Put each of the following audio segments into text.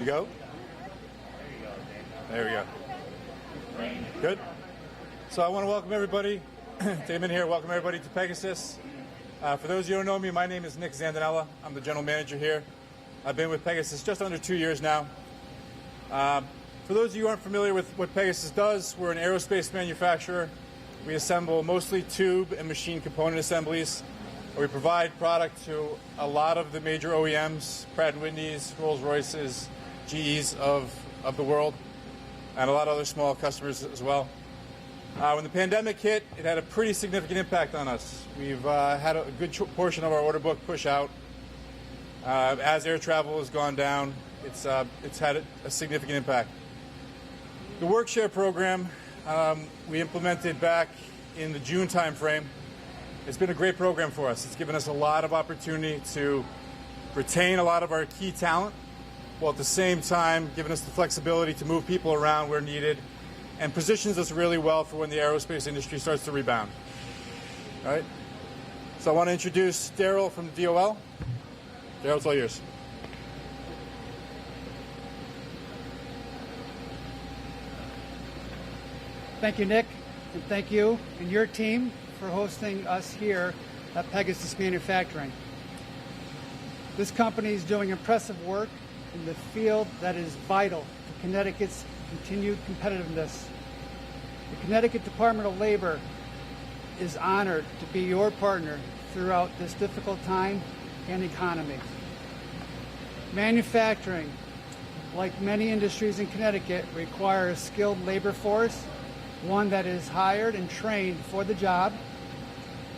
to go? There we go. Good. So I want to welcome everybody. Damon here. Welcome everybody to Pegasus. For those of you who don't know me, my name is Nick Zandanella. I'm the general manager here. I've been with Pegasus just under 2 years now. For those of you who aren't familiar with what Pegasus does, we're an aerospace manufacturer. We assemble mostly tube and machine component assemblies. We provide product to a lot of the major OEMs, Pratt & Whitney's, Rolls-Royce's, GE's of the world, and a lot of other small customers as well. When the pandemic hit, it had a pretty significant impact on us. We've had a good portion of our order book push out. As air travel has gone down, it's had a significant impact. The WorkShare program we implemented back in the June timeframe. It's been a great program for us. It's given us a lot of opportunity to retain a lot of our key talent, while at the same time giving us the flexibility to move people around where needed, and positions us really well for when the aerospace industry starts to rebound. All right? So I want to introduce Daryle from DOL. Daryle, it's all yours. Thank you, Nick, and thank you and your team for hosting us here at Pegasus Manufacturing. This company is doing impressive work in the field that is vital to Connecticut's continued competitiveness. The Connecticut Department of Labor is honored to be your partner throughout this difficult time and economy. Manufacturing, like many industries in Connecticut, requires a skilled labor force, one that is hired and trained for the job,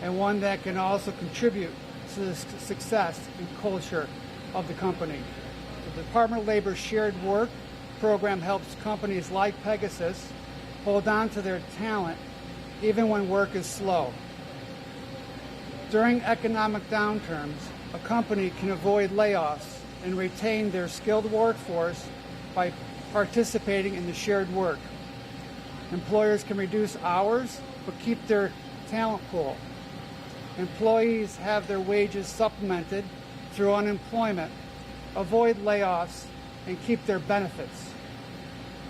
and one that can also contribute to the success and culture of the company. The Department of Labor's Shared Work program helps companies like Pegasus hold on to their talent even when work is slow. During economic downturns, a company can avoid layoffs and retain their skilled workforce by participating in the shared work. Employers can reduce hours but keep their talent pool. Employees have their wages supplemented through unemployment, avoid layoffs, and keep their benefits.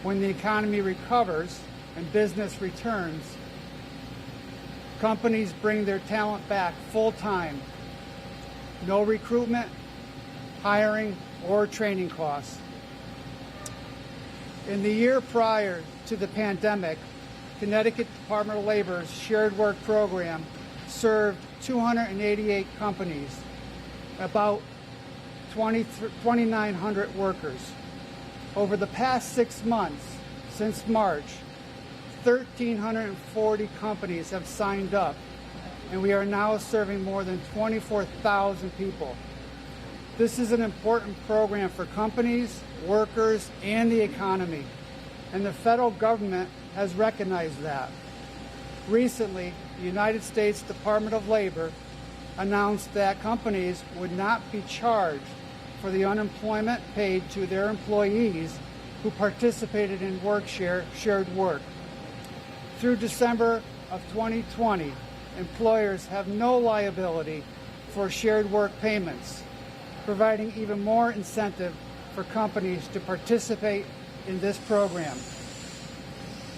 When the economy recovers and business returns, companies bring their talent back full-time. No recruitment, hiring, or training costs. In the year prior to the pandemic, Connecticut Department of Labor's Shared Work program served 288 companies, about 2,900 workers. Over the past 6 months, since March, 1,340 companies have signed up, and we are now serving more than 24,000 people. This is an important program for companies, workers, and the economy, and the federal government has recognized that. Recently, the United States Department of Labor announced that companies would not be charged for the unemployment paid to their employees who participated in shared work. Through December of 2020, employers have no liability for shared work payments, providing even more incentive for companies to participate in this program.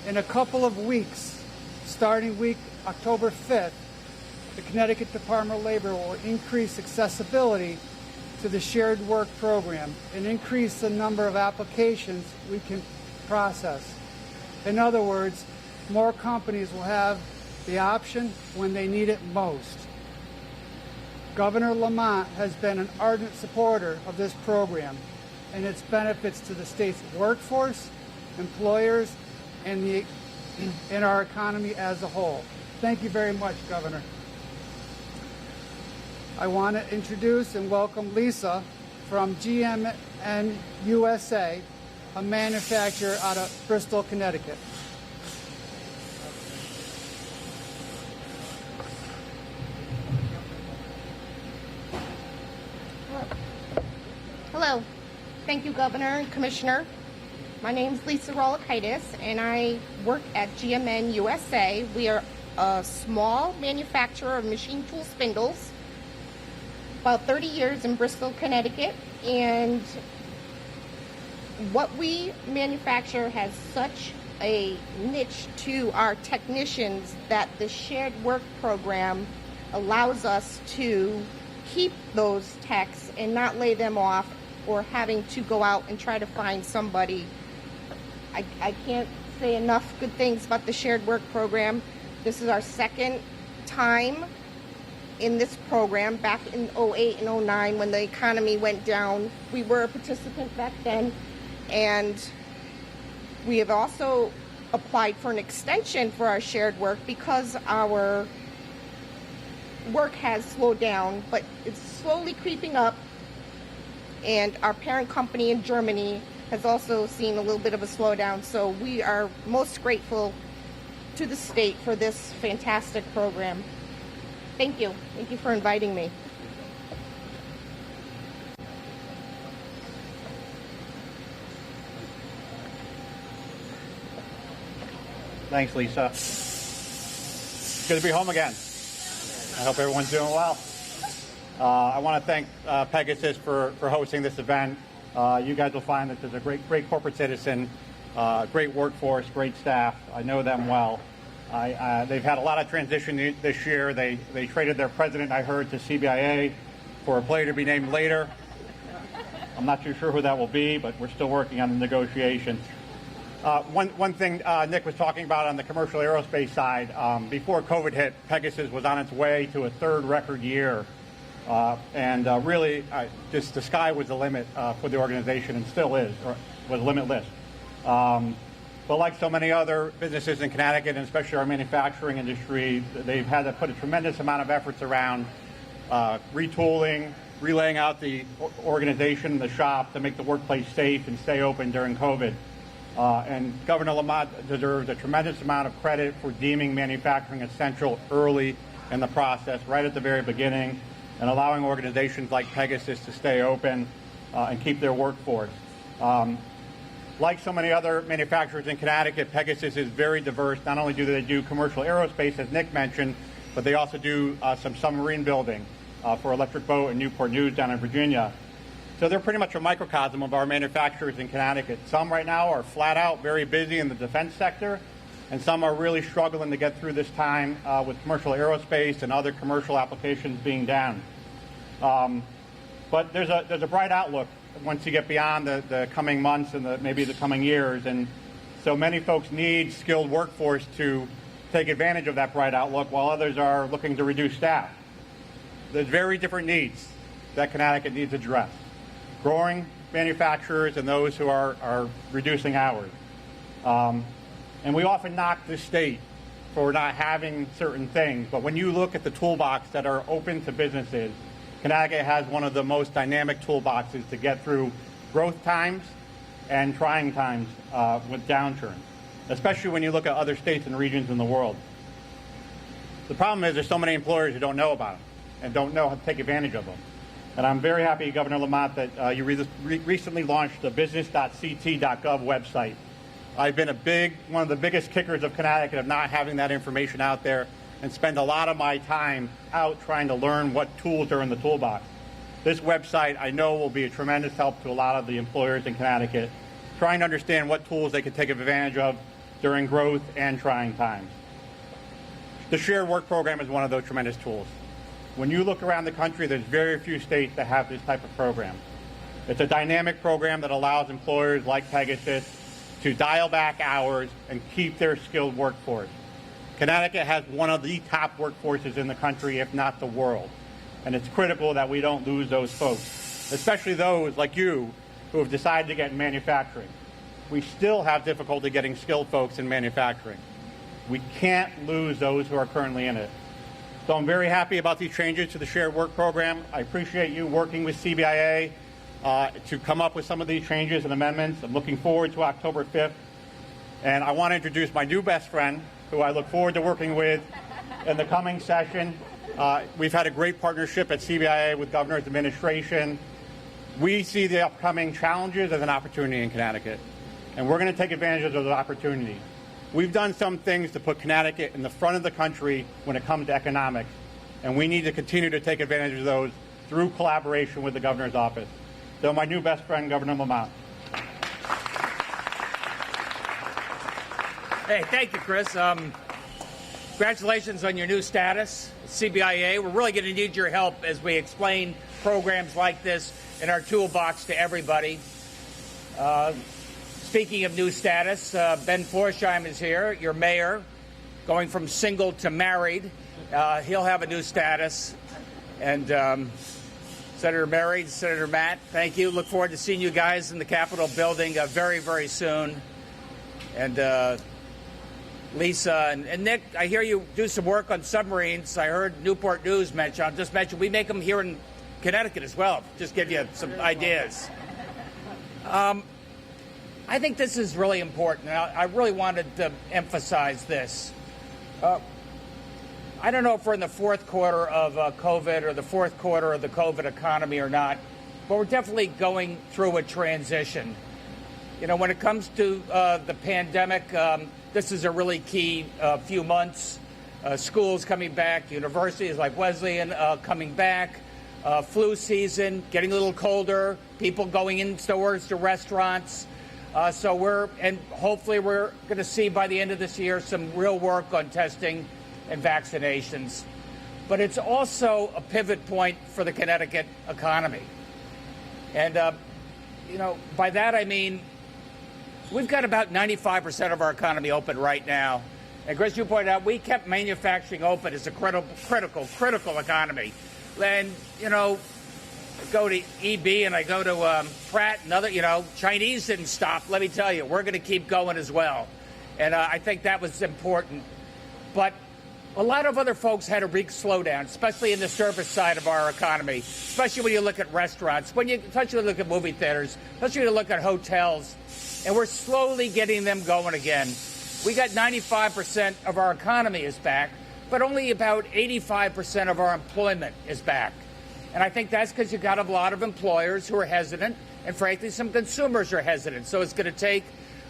In a couple of weeks, starting week October 5th, the Connecticut Department of Labor will increase accessibility to the shared work program and increase the number of applications we can process. In other words, more companies will have the option when they need it most. Governor Lamont has been an ardent supporter of this program and its benefits to the state's workforce, employers, and our economy as a whole. Thank you very much, Governor. I want to introduce and welcome Lisa from GMN USA, a manufacturer out of Bristol, Connecticut. Hello. Thank you, Governor and Commissioner. My name is Lisa Rolakaitis, and I work at GMN USA. We are a small manufacturer of machine tool spindles, about 30 years in Bristol, Connecticut, and what we manufacture has such a niche to our technicians that the shared work program allows us to keep those techs and not lay them off or having to go out and try to find somebody. I can't say enough good things about the shared work program. This is our second time in this program. Back in 08 and 09 when the economy went down, we were a participant back then, and we have also applied for an extension for our shared work because our work has slowed down, but it's slowly creeping up, and our parent company in Germany has also seen a little bit of a slowdown, so we are most grateful to the state for this fantastic program. Thank you. Thank you for inviting me. Thanks, Lisa. Good to be home again. I hope everyone's doing well. I want to thank Pegasus for hosting this event. You guys will find that there's a great corporate citizen, great workforce, great staff. I know them well. They've had a lot of transition this year. They traded their president, I heard, to CBIA for a player to be named later. I'm not too sure who that will be, but we're still working on the negotiations. One thing Nick was talking about on the commercial aerospace side, before COVID hit, Pegasus was on its way to a third record year. Really, just the sky was the limit for the organization, and still is, or was limitless. But like so many other businesses in Connecticut, and especially our manufacturing industry, they've had to put a tremendous amount of efforts around retooling, relaying out the organization, the shop, to make the workplace safe and stay open during COVID. And Governor Lamont deserves a tremendous amount of credit for deeming manufacturing essential early in the process, right at the very beginning, and allowing organizations like Pegasus to stay open and keep their workforce. Like so many other manufacturers in Connecticut, Pegasus is very diverse. Not only do they do commercial aerospace, as Nick mentioned, but they also do some submarine building for Electric Boat and Newport News down in Virginia. So they're pretty much a microcosm of our manufacturers in Connecticut. Some right now are flat out very busy in the defense sector, and some are really struggling to get through this time with commercial aerospace and other commercial applications being down. But there's a bright outlook once you get beyond the coming months and maybe the coming years. And so many folks need skilled workforce to take advantage of that bright outlook, while others are looking to reduce staff. There's very different needs that Connecticut needs addressed. Growing manufacturers and those who are reducing hours. And we often knock the state for not having certain things, but when you look at the toolbox that are open to businesses, Connecticut has one of the most dynamic toolboxes to get through growth times and trying times with downturn, especially when you look at other states and regions in the world. The problem is there's so many employers who don't know about them and don't know how to take advantage of them. And I'm very happy, Governor Lamont, that you recently launched the business.ct.gov website. I've been one of the biggest kickers of Connecticut of not having that information out there, and spend a lot of my time out trying to learn what tools are in the toolbox. This website, I know, will be a tremendous help to a lot of the employers in Connecticut, trying to understand what tools they can take advantage of during growth and trying times. The shared work program is one of those tremendous tools. When you look around the country, there's very few states that have this type of program. It's a dynamic program that allows employers like Pegasus to dial back hours and keep their skilled workforce. Connecticut has one of the top workforces in the country, if not the world. And it's critical that we don't lose those folks, especially those like you who have decided to get in manufacturing. We still have difficulty getting skilled folks in manufacturing. We can't lose those who are currently in it. So I'm very happy about these changes to the shared work program. I appreciate you working with CBIA to come up with some of these changes and amendments. I'm looking forward to October 5th. And I want to introduce my new best friend, who I look forward to working with in the coming session. We've had a great partnership at CBIA with Governor's administration. We see the upcoming challenges as an opportunity in Connecticut, and we're going to take advantage of those opportunities. We've done some things to put Connecticut in the front of the country when it comes to economics, and we need to continue to take advantage of those through collaboration with the governor's office. So my new best friend, Governor Lamont. Hey, thank you, Chris. Congratulations on your new status, CBIA. We're really going to need your help as we explain programs like this in our toolbox to everybody. Speaking of new status, Ben Forsheim is here, your mayor, going from single to married. He'll have a new status. And Senator Mary, Senator Matt, thank you. Look forward to seeing you guys in the Capitol building very, very soon. And Lisa and Nick, I hear you do some work on submarines. I heard Newport News mention. I'll just mention we make them here in Connecticut as well. Just give you some ideas. I think this is really important. I really wanted to emphasize this. I don't know if we're in the fourth quarter of COVID or the fourth quarter of the COVID economy or not, but we're definitely going through a transition. You know, when it comes to the pandemic, this is a really key few months. Schools coming back, universities like Wesleyan coming back, flu season, getting a little colder, people going indoors to restaurants. And hopefully we're going to see by the end of this year some real work on testing and vaccinations. But it's also a pivot point for the Connecticut economy. And, you know, by that I mean we've got about 95% of our economy open right now. And Chris, you pointed out, we kept manufacturing open as a critical economy. And, you know, I go to EB and I go to Pratt and other, you know, Chinese didn't stop. Let me tell you, we're going to keep going as well. And I think that was important. But a lot of other folks had a big slowdown, especially in the service side of our economy, especially when you look at restaurants, especially when you look at movie theaters, especially when you look at hotels. And we're slowly getting them going again. We got 95% of our economy is back, but only about 85% of our employment is back. And I think that's because you've got a lot of employers who are hesitant, and frankly, some consumers are hesitant. So it's going to take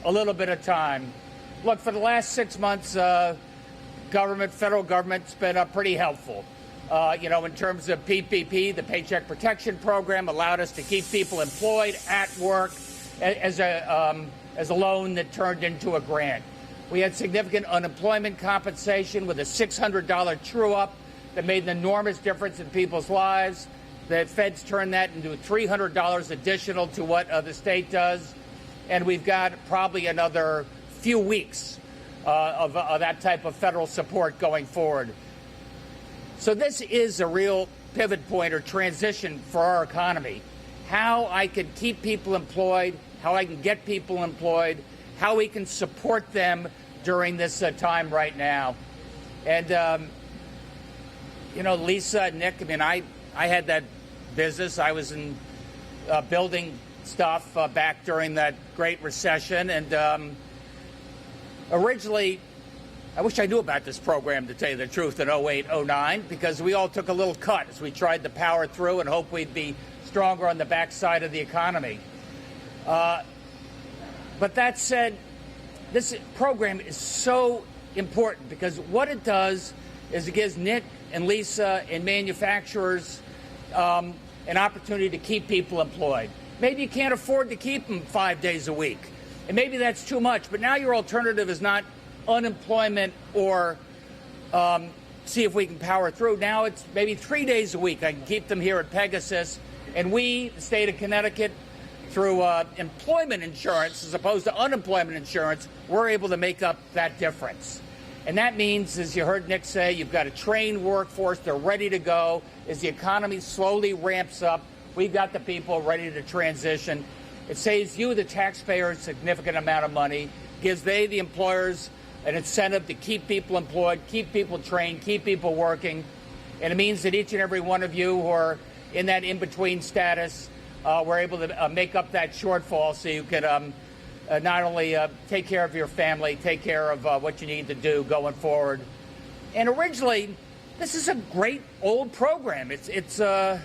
a little bit of time. Look, for the last 6 months, federal government's been pretty helpful. You know, in terms of PPP, the Paycheck Protection Program allowed us to keep people employed at work as a loan that turned into a grant. We had significant unemployment compensation with a $600 true-up that made an enormous difference in people's lives. The feds turned that into $300 additional to what the state does. And we've got probably another few weeks of that type of federal support going forward. So this is a real pivot point or transition for our economy. How I can keep people employed, how I can get people employed, how we can support them during this time right now. And, you know, Lisa, Nick, I mean, I had that business. I was in building stuff back during that Great Recession. And originally, I wish I knew about this program, to tell you the truth, in 08, 09, because we all took a little cut as we tried to power through and hope we'd be stronger on the backside of the economy. But that said, this program is so important because what it does is it gives Nick and Lisa and manufacturers an opportunity to keep people employed. Maybe you can't afford to keep them 5 days a week, and maybe that's too much. But now your alternative is not unemployment or see if we can power through. Now it's maybe 3 days a week. I can keep them here at Pegasus. And we, the state of Connecticut, through employment insurance as opposed to unemployment insurance, we're able to make up that difference. And that means, as you heard Nick say, you've got a trained workforce. They're ready to go. As the economy slowly ramps up, we've got the people ready to transition. It saves you, the taxpayer, a significant amount of money, gives the employers, an incentive to keep people employed, keep people trained, keep people working. And it means that each and every one of you who are in that in-between status, we're able to make up that shortfall so you can not only take care of your family, take care of what you need to do going forward. And originally, this is a great old program. It's a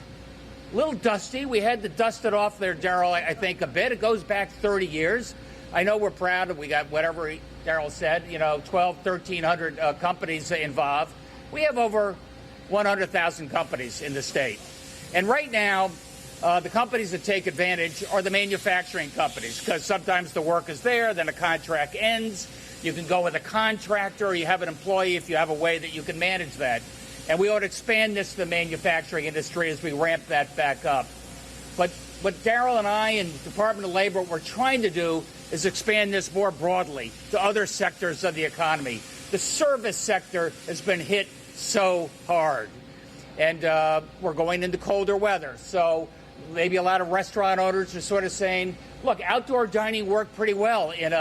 little dusty. We had to dust it off there, Daryle, I think, a bit. It goes back 30 years. I know we're proud that we got whatever Daryle said, 1,300 companies involved. We have over 100,000 companies in the state. And right now, the companies that take advantage are the manufacturing companies, because sometimes the work is there, then a contract ends, You can go with a contractor, or you have an employee if you have a way that you can manage that. And we ought to expand this to the manufacturing industry as we ramp that back up. But what Daryle and I and the Department of Labor, what we're trying to do is expand this more broadly to other sectors of the economy. The service sector has been hit so hard. And we're going into colder weather. So maybe a lot of restaurant owners are sort of saying, look, outdoor dining worked pretty well in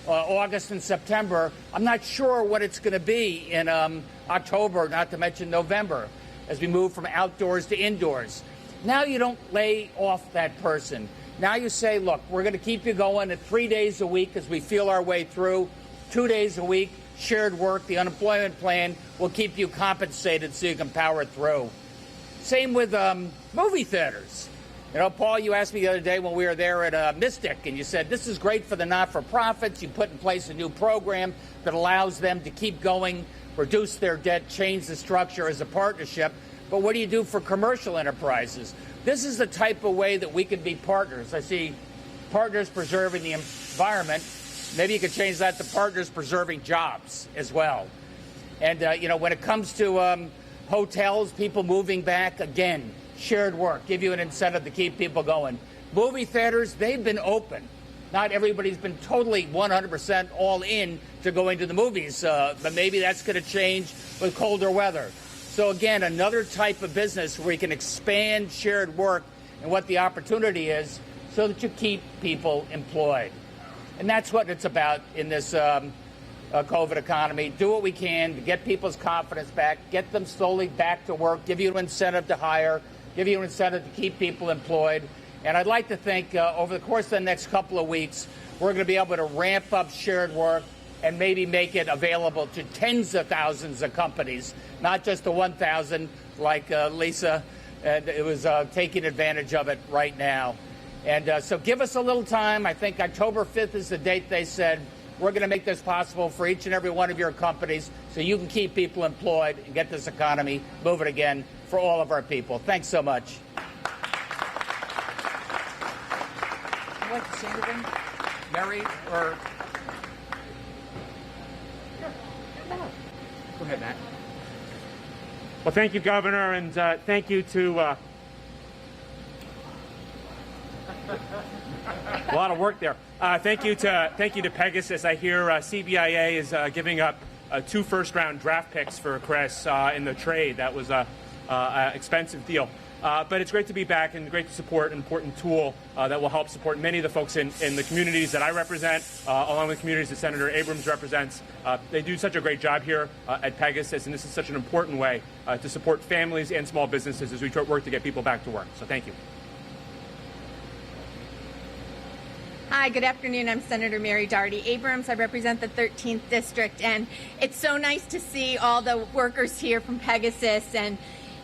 August and September. I'm not sure what it's going to be in October, not to mention November, as we move from outdoors to indoors. Now you don't lay off that person. Now you say, look, we're going to keep you going at 3 days a week as we feel our way through, 2 days a week, shared work, the unemployment plan will keep you compensated so you can power through. Same with movie theaters. You know, Paul, you asked me the other day when we were there at Mystic, and you said, this is great for the not-for-profits. You put in place a new program that allows them to keep going, reduce their debt, change the structure as a partnership. But what do you do for commercial enterprises? This is the type of way that we can be partners. I see partners preserving the environment. Maybe you could change that to partners preserving jobs as well. And, you know, when it comes to hotels, people moving back, again, shared work, give you an incentive to keep people going. Movie theaters, they've been open. Not everybody's been totally 100% all in to going to the movies, but maybe that's going to change with colder weather. So again, another type of business where you can expand shared work and what the opportunity is so that you keep people employed. And that's what it's about in this COVID economy. Do what we can to get people's confidence back, get them slowly back to work, give you an incentive to hire, give you an incentive to keep people employed. And I'd like to think over the course of the next couple of weeks, we're going to be able to ramp up shared work and maybe make it available to tens of thousands of companies, not just the 1,000 like Lisa was taking advantage of it right now. And so give us a little time. I think October 5th is the date they said. We're going to make this possible for each and every one of your companies so you can keep people employed and get this economy moving again for all of our people. Thanks so much. Would you like to say anything? Mary or... Go ahead, Matt. Well, thank you, Governor, and thank you to a lot of work there. Thank you to Pegasus. I hear CBIA is giving up 2 first-round draft picks for Chris in the trade. That was an expensive deal. But it's great to be back and great to support an important tool that will help support many of the folks in the communities that I represent, along with communities that Senator Abrams represents. They do such a great job here at Pegasus, and this is such an important way to support families and small businesses as we work to get people back to work. So thank you. Hi, good afternoon. I'm Senator Mary Darty Abrams. I represent the 13th District, and it's so nice to see all the workers here from Pegasus. And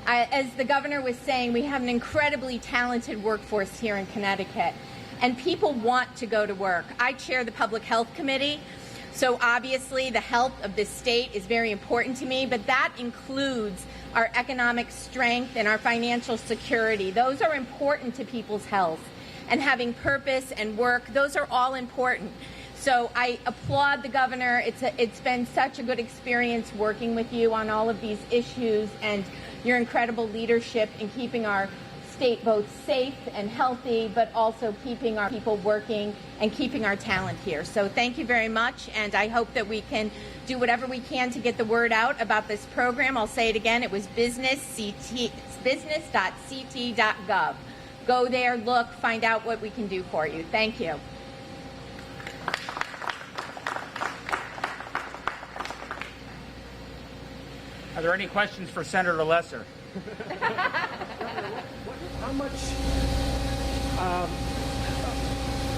as the governor was saying, we have an incredibly talented workforce here in Connecticut, and people want to go to work. I chair the Public Health Committee, so obviously the health of this state is very important to me, but that includes our economic strength and our financial security. Those are important to people's health. And having purpose and work, those are all important. So I applaud the governor. It's been such a good experience working with you on all of these issues and your incredible leadership in keeping our state both safe and healthy, but also keeping our people working and keeping our talent here. So thank you very much, and I hope that we can do whatever we can to get the word out about this program. I'll say it again, it was business.ct.gov. Go there, look, find out what we can do for you. Thank you. Are there any questions for Senator Lesser? How much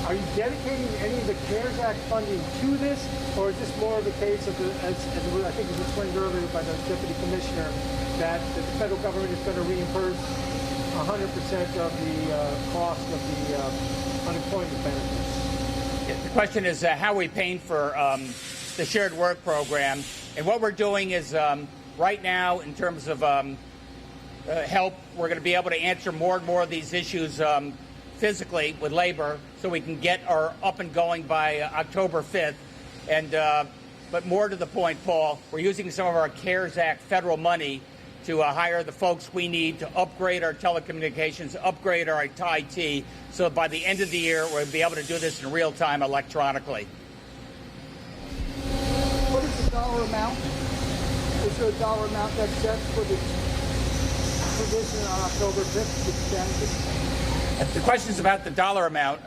are you dedicating any of the CARES Act funding to this, or is this more of a case of, as I think was explained earlier by the Deputy Commissioner, that the federal government is going to reimburse 100% of the cost of the unemployment benefits? The question is how are we paying for the shared work program? And what we're doing is right now, in terms of help, we're going to be able to answer more and more of these issues physically with labor so we can get our up and going by October 5th. And but more to the point, Paul, we're using some of our CARES Act federal money to hire the folks we need to upgrade our telecommunications, upgrade our IT, so by the end of the year we'll be able to do this in real time electronically. What is the dollar amount? Is there a dollar amount that's set for the provision on October 5th? The question is about the dollar amount.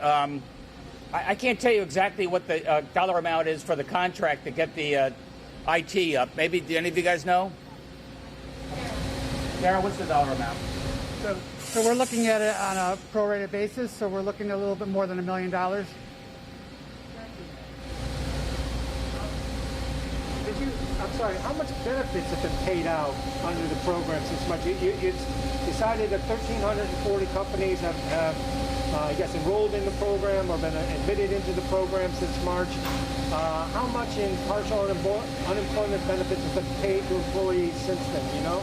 I can't tell you exactly what the dollar amount is for the contract to get the IT up. Maybe, do any of you guys know? Daryle, what's the dollar amount? So we're looking at it on a prorated basis, so we're looking at a little bit more than $1 million. I'm sorry, how much benefits have been paid out under the program since March? It's decided that 1,340 companies have I guess, enrolled in the program or been admitted into the program since March. How much in partial unemployment benefits has been paid to employees since then, you know?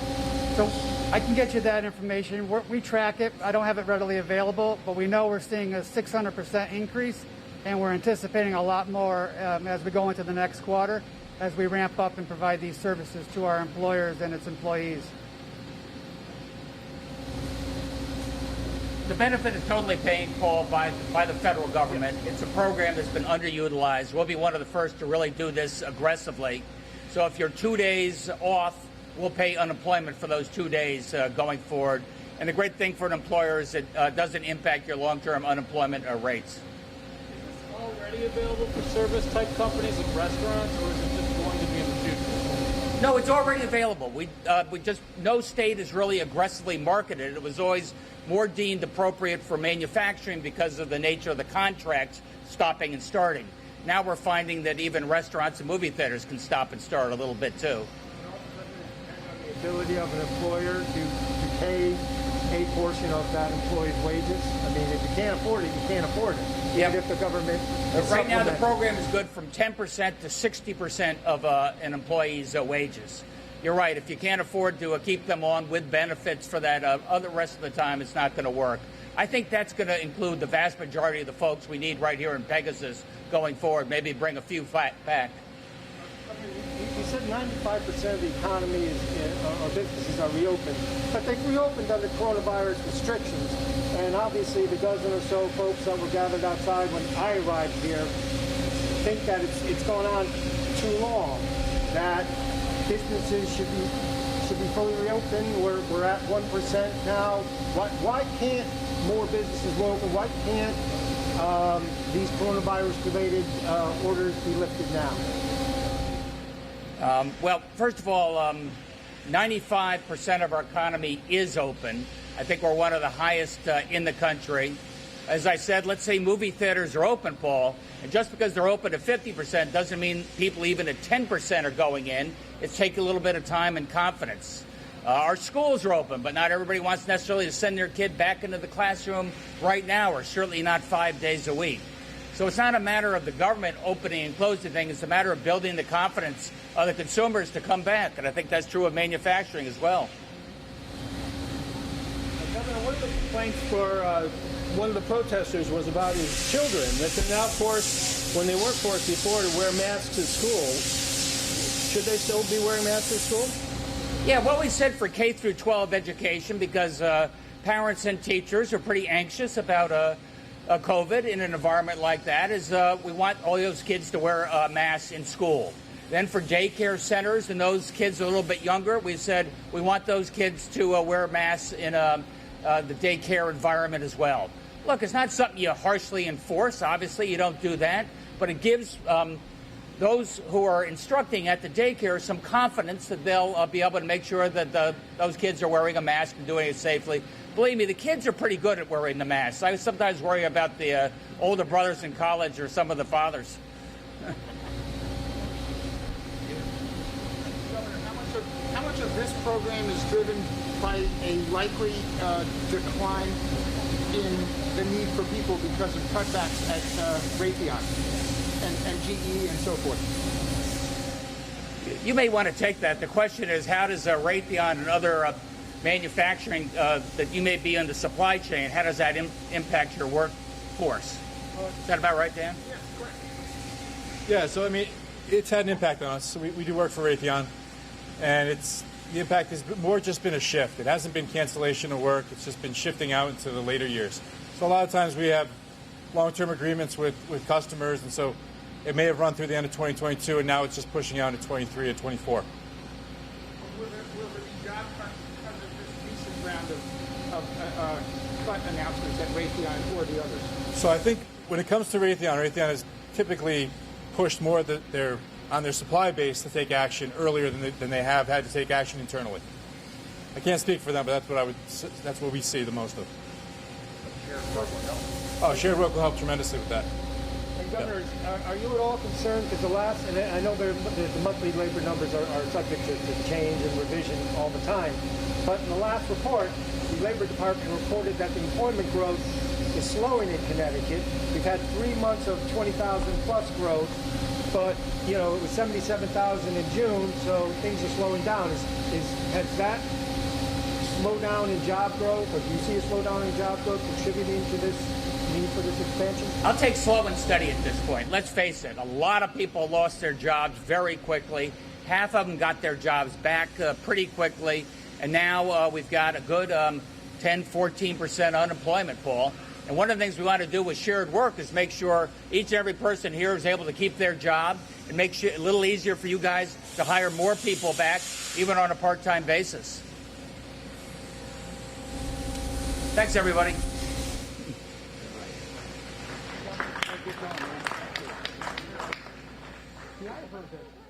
So I can get you that information. We track it. I don't have it readily available, but we know we're seeing a 600% increase, and we're anticipating a lot more as we go into the next quarter, as we ramp up and provide these services to our employers and its employees. The benefit is totally paid, Paul, by the federal government. It's a program that's been underutilized. We'll be one of the first to really do this aggressively. So if you're 2 days off, we'll pay unemployment for those 2 days going forward. And the great thing for an employer is it doesn't impact your long-term unemployment rates. Is this already available for service-type companies like restaurants, or is it just going to be in the future? No, it's already available. We just, no state has really aggressively marketed it. It was always more deemed appropriate for manufacturing because of the nature of the contracts stopping and starting. Now we're finding that even restaurants and movie theaters can stop and start a little bit too. The ability of an employer to pay a portion of that employee's wages. I mean, if you can't afford it, you can't afford it. Yep. Even if the government Right now the program is good from 10% to 60% of an employee's wages. You're right. If you can't afford to keep them on with benefits for that other rest of the time, it's not going to work. I think that's going to include the vast majority of the folks we need right here in Pegasus going forward. Maybe bring a few back. You said 95% of the economy or businesses are reopened, but they've reopened under coronavirus restrictions. And obviously the dozen or so folks that were gathered outside when I arrived here think that it's gone on too long, that businesses should be fully reopened. We're at 1% now. Why can't more businesses open? Why can't these coronavirus-related orders be lifted now? Well, first of all, 95% of our economy is open. I think we're one of the highest in the country. As I said, let's say movie theaters are open, Paul, and just because they're open at 50% doesn't mean people even at 10% are going in. It's taking a little bit of time and confidence. Our schools are open, but not everybody wants necessarily to send their kid back into the classroom right now, or certainly not 5 days a week. So it's not a matter of the government opening and closing things. It's a matter of building the confidence of the consumers to come back, and I think that's true of manufacturing as well. Governor, one of the complaints for one of the protesters was about his children, that they're now forced, when they weren't forced before, to wear masks at school. Should they still be wearing masks at school? Yeah, what we said for K through 12 education, because parents and teachers are pretty anxious about COVID in an environment like that, is we want all those kids to wear masks in school. Then for daycare centers and those kids a little bit younger, we said we want those kids to wear masks in the daycare environment as well. Look, it's not something you harshly enforce. Obviously, you don't do that. But it gives those who are instructing at the daycare some confidence that they'll be able to make sure that those kids are wearing a mask and doing it safely. Believe me, the kids are pretty good at wearing the masks. I sometimes worry about the older brothers in college or some of the fathers. How much of this program is driven by a likely decline in the need for people because of cutbacks at Raytheon and GE and so forth? You may want to take that. The question is, how does Raytheon and other manufacturing that you may be in the supply chain, how does that impact your workforce? Is that about right, Dan? Yeah, so I mean, it's had an impact on us. So we do work for Raytheon, and the impact has more just been a shift. It hasn't been cancellation of work. It's just been shifting out into the later years. So a lot of times we have long-term agreements with customers, and so it may have run through the end of 2022, and now it's just pushing out into 23 and 24. Will there be job cuts because of this recent round of cut announcements at Raytheon or the others? So I think when it comes to Raytheon has typically pushed more on their supply base to take action earlier than they have had to take action internally. I can't speak for them, but that's what we see the most of. Shared work will help tremendously with that. And Governor, are you at all concerned, because and I know the monthly labor numbers are subject to change and revision all the time, but in the last report, the Labor Department reported that the employment growth is slowing in Connecticut. We've had 3 months of 20,000 plus growth, but it was 77,000 in June, so things are slowing down. Has that slowdown in job growth, or do you see a slowdown in job growth contributing to this need for this expansion? I'll take slow and steady at this point. Let's face it, a lot of people lost their jobs very quickly. Half of them got their jobs back pretty quickly, and now we've got a good 10-14% unemployment pool. And one of the things we want to do with shared work is make sure each and every person here is able to keep their job, and make it a little easier for you guys to hire more people back, even on a part-time basis. Thanks, everybody. Yeah, I heard that.